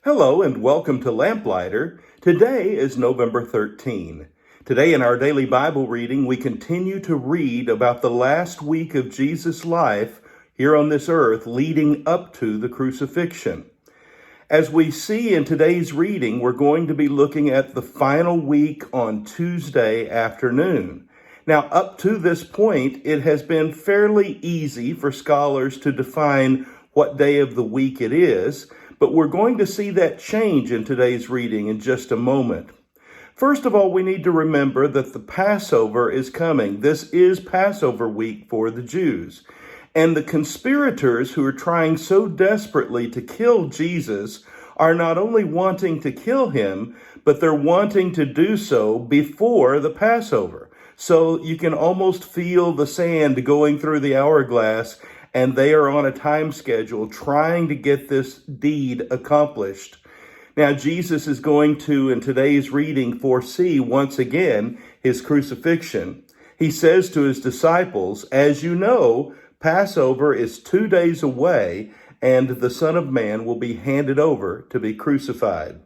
Hello and welcome to Lamplighter. Today is November 13. Today in our daily Bible reading, we continue to read about the last week of Jesus' life here on this earth leading up to the crucifixion. As we see in today's reading, we're going to be looking at the final week on Tuesday afternoon. Now, up to this point, it has been fairly easy for scholars to define what day of the week it is, but we're going to see that change in today's reading in just a moment. First of all, we need to remember that the Passover is coming. This is Passover week for the Jews. And the conspirators who are trying so desperately to kill Jesus are not only wanting to kill him, but they're wanting to do so before the Passover. So you can almost feel the sand going through the hourglass, and they are on a time schedule trying to get this deed accomplished. Now, Jesus is going to, in today's reading, foresee once again his crucifixion. He says to his disciples, "As you know, Passover is 2 days away, and the Son of Man will be handed over to be crucified."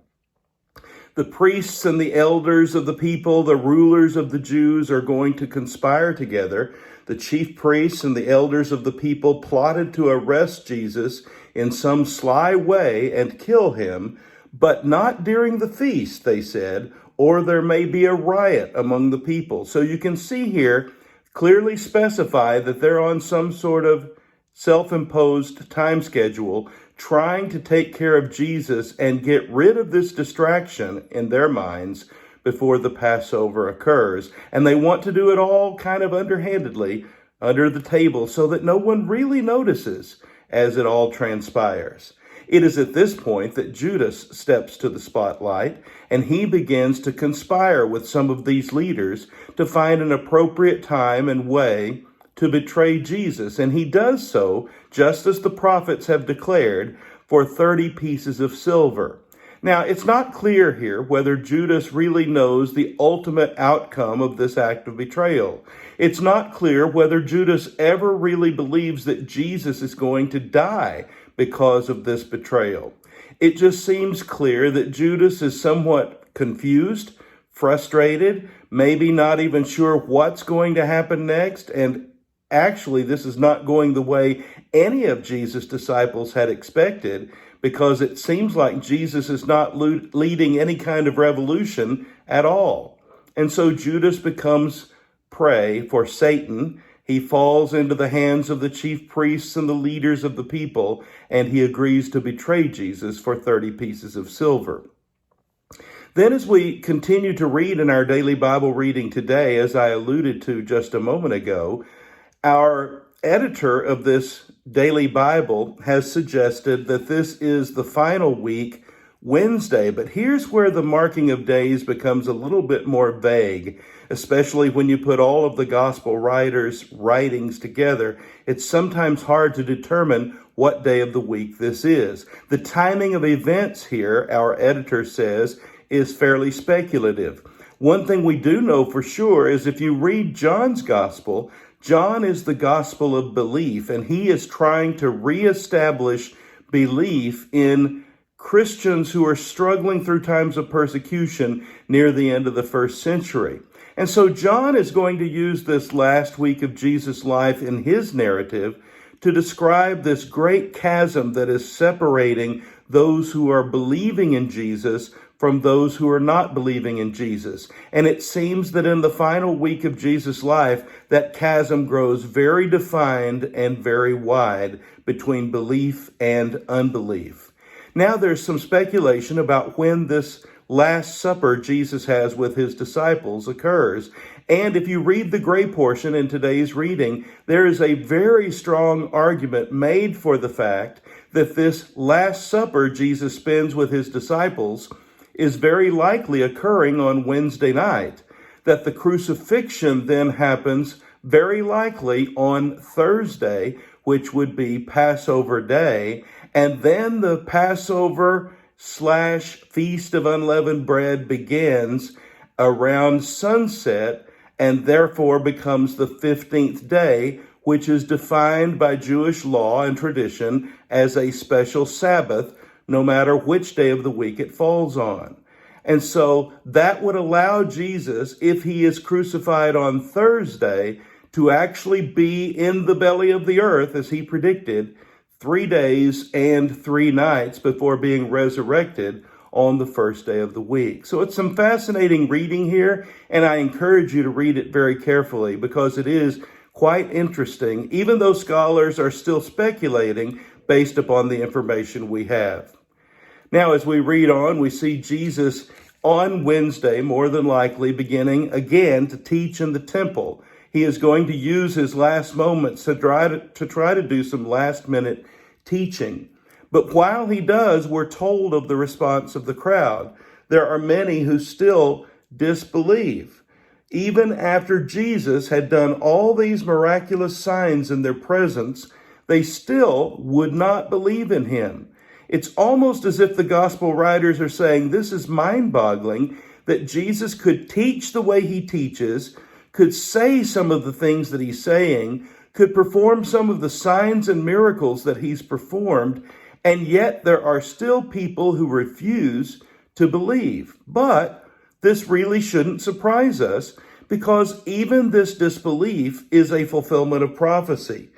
The priests and the elders of the people, the rulers of the Jews, are going to conspire together. The chief priests and the elders of the people plotted to arrest Jesus in some sly way and kill him, but not during the feast, they said, or there may be a riot among the people. So you can see here, clearly specify that they're on some sort of self-imposed time schedule, trying to take care of Jesus and get rid of this distraction in their minds before the Passover occurs. And they want to do it all kind of underhandedly, under the table, so that no one really notices as it all transpires. It is at this point that Judas steps to the spotlight, and he begins to conspire with some of these leaders to find an appropriate time and way to betray Jesus. And he does so, just as the prophets have declared, for 30 pieces of silver. Now, it's not clear here whether Judas really knows the ultimate outcome of this act of betrayal. It's not clear whether Judas ever really believes that Jesus is going to die because of this betrayal. It just seems clear that Judas is somewhat confused, frustrated, maybe not even sure what's going to happen next, and actually, this is not going the way any of Jesus' disciples had expected, because it seems like Jesus is not leading any kind of revolution at all. And so Judas becomes prey for Satan. He falls into the hands of the chief priests and the leaders of the people, and he agrees to betray Jesus for 30 pieces of silver. Then as we continue to read in our daily Bible reading today, as I alluded to just a moment ago, our editor of this daily Bible has suggested that this is the final week, Wednesday. But here's where the marking of days becomes a little bit more vague, especially when you put all of the gospel writers' writings together. It's sometimes hard to determine what day of the week this is. The timing of events here, our editor says, is fairly speculative. One thing we do know for sure is if you read John's gospel, John is the gospel of belief, and he is trying to reestablish belief in Christians who are struggling through times of persecution near the end of the first century. And so John is going to use this last week of Jesus' life in his narrative to describe this great chasm that is separating those who are believing in Jesus from those who are not believing in Jesus. And it seems that in the final week of Jesus' life, that chasm grows very defined and very wide between belief and unbelief. Now there's some speculation about when this Last Supper Jesus has with his disciples occurs. And if you read the gray portion in today's reading, there is a very strong argument made for the fact that this Last Supper Jesus spends with his disciples is very likely occurring on Wednesday night, that the crucifixion then happens very likely on Thursday, which would be Passover Day, and then the Passover / Feast of Unleavened Bread begins around sunset and therefore becomes the 15th day, which is defined by Jewish law and tradition as a special Sabbath, no matter which day of the week it falls on. And so that would allow Jesus, if he is crucified on Thursday, to actually be in the belly of the earth, as he predicted, 3 days and 3 nights before being resurrected on the first day of the week. So it's some fascinating reading here, and I encourage you to read it very carefully because it is quite interesting, even though scholars are still speculating based upon the information we have. Now, as we read on, we see Jesus on Wednesday, more than likely, beginning again to teach in the temple. He is going to use his last moments to try to do some last-minute teaching. But while he does, we're told of the response of the crowd. There are many who still disbelieve. Even after Jesus had done all these miraculous signs in their presence, they still would not believe in him. It's almost as if the gospel writers are saying this is mind-boggling that Jesus could teach the way he teaches, could say some of the things that he's saying, could perform some of the signs and miracles that he's performed, and yet there are still people who refuse to believe. But this really shouldn't surprise us because even this disbelief is a fulfillment of prophecy.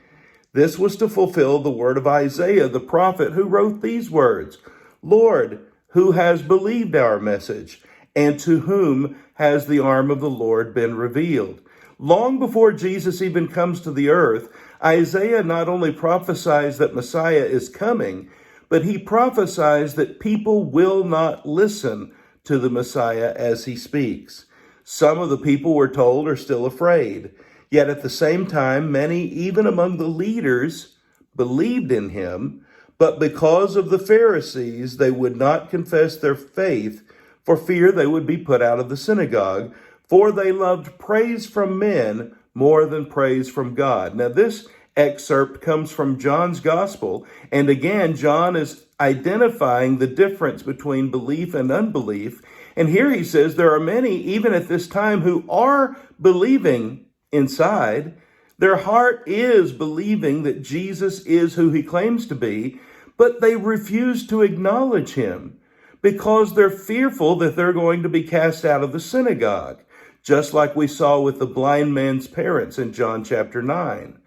This was to fulfill the word of Isaiah, the prophet, who wrote these words, "Lord, who has believed our message, and to whom has the arm of the Lord been revealed?" Long before Jesus even comes to the earth, Isaiah not only prophesies that Messiah is coming, but he prophesies that people will not listen to the Messiah as he speaks. Some of the people, we're told, are still afraid. Yet at the same time, many, even among the leaders, believed in him, but because of the Pharisees, they would not confess their faith for fear they would be put out of the synagogue, for they loved praise from men more than praise from God. Now, this excerpt comes from John's gospel, and again, John is identifying the difference between belief and unbelief. And here he says there are many, even at this time, who are believing inside. Their heart is believing that Jesus is who he claims to be, but they refuse to acknowledge him because they're fearful that they're going to be cast out of the synagogue, just like we saw with the blind man's parents in John chapter 9.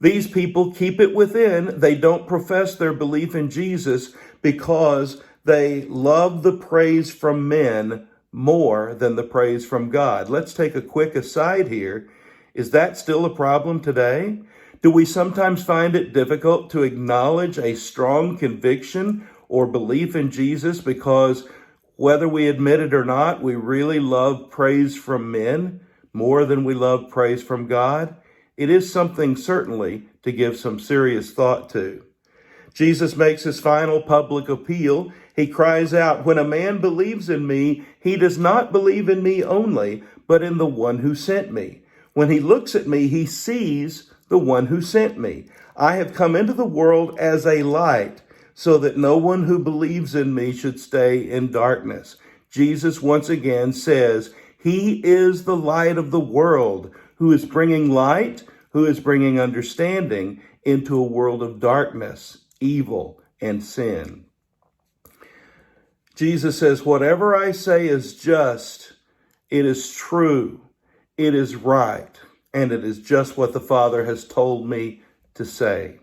These people keep it within. They don't profess their belief in Jesus because they love the praise from men more than the praise from God. Let's take a quick aside here. Is that still a problem today? Do we sometimes find it difficult to acknowledge a strong conviction or belief in Jesus because whether we admit it or not, we really love praise from men more than we love praise from God? It is something certainly to give some serious thought to. Jesus makes his final public appeal. He cries out, "When a man believes in me, he does not believe in me only, but in the one who sent me. When he looks at me, he sees the one who sent me. I have come into the world as a light, so that no one who believes in me should stay in darkness." Jesus once again says, he is the light of the world, who is bringing light, who is bringing understanding into a world of darkness, evil, and sin. Jesus says, whatever I say is just, it is true, it is right, and it is just what the Father has told me to say.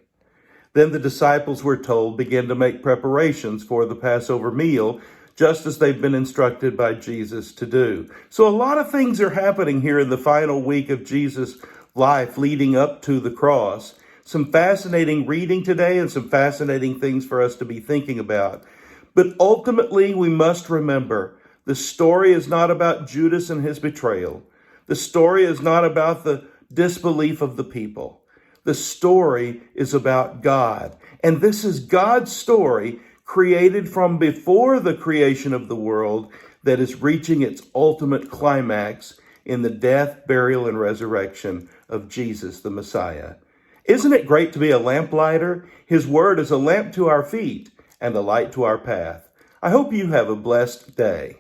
Then the disciples, we're told, begin to make preparations for the Passover meal, just as they've been instructed by Jesus to do. So a lot of things are happening here in the final week of Jesus' life leading up to the cross. Some fascinating reading today and some fascinating things for us to be thinking about. But ultimately, we must remember the story is not about Judas and his betrayal. The story is not about the disbelief of the people. The story is about God. And this is God's story created from before the creation of the world that is reaching its ultimate climax in the death, burial, and resurrection of Jesus, the Messiah. Isn't it great to be a lamplighter? His word is a lamp to our feet and a light to our path. I hope you have a blessed day.